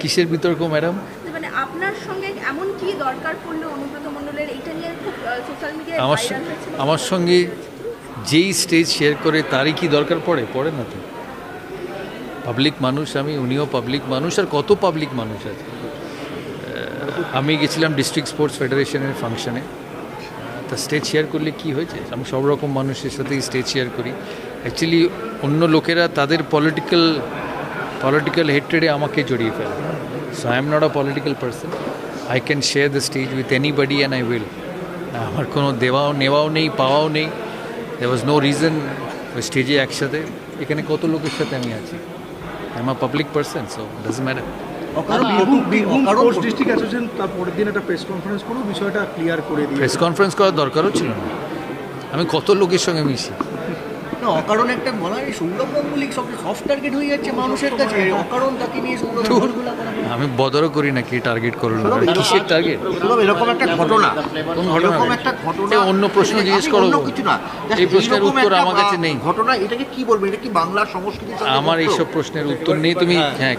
কিসের বিতর্ক ম্যাডাম? মানে আপনার সঙ্গে এমন কি দরকার পড়লো অনুব্রত মণ্ডলের, এইটা নিয়ে খুব সোশ্যাল মিডিয়ায় আমার ভাইরাল হয়েছিল। আমার সঙ্গে যেই স্টেজ শেয়ার করে তারই কি দরকার পড়ে না তো। পাবলিক মানুষ আমি, উনিও পাবলিক মানুষ, আর কত পাবলিক মানুষ আছে। আমি গেছিলাম ডিস্ট্রিক্ট স্পোর্টস ফেডারেশনের ফাংশনে, তা স্টেজ শেয়ার করলে কি হয়েছে? আমি সব রকম মানুষের সাথেই স্টেজ শেয়ার করি। অ্যাকচুয়ালি অন্য লোকেরা তাদের পলিটিক্যাল হেট্রেডে আমাকে জড়িয়ে ফেলে। So I am not a political person. I can share the stays with anybody and I will. আমার কোনো নেওয়াও নেই, পাওয়াও নেই। দেয়ার ওয়াজ নো রিজন ওই স্টেজে একসাথে। এখানে কত লোকের সাথে আমি আছি। I am a public person, so doesn't matter. Birbhum sports district association তার পরের দিন একটা প্রেস কনফারেন্স করে বিষয়টা ক্লিয়ার করে দিয়ে প্রেস কনফারেন্স করার দরকারও ছিল না। আমি কত লোকের সঙ্গে মিশি। না, অকারণ একটা বলা হয় সৌরভ গাঙ্গুলি সফট টার্গেট হয়ে যাচ্ছে মানুষের কাছে, অকারণ তাকে নিয়ে সৌরভ গাঙ্গুলি আমি বদরও করি না কে টার্গেট করলো না, কিসের টার্গেট, এরকম একটা ঘটনা, কোন ঘটনা? এরকম একটা ঘটনা, অন্য প্রশ্ন জিজ্ঞেস করো, অন্য কিছু না, এই প্রশ্নের উত্তর আমার কাছে নেই। ঘটনা, এটাকে কি বলবো, এটা কি বাংলার সংস্কৃতি? আমার এইসব প্রশ্নের উত্তর নেই। তুমি হ্যাঁ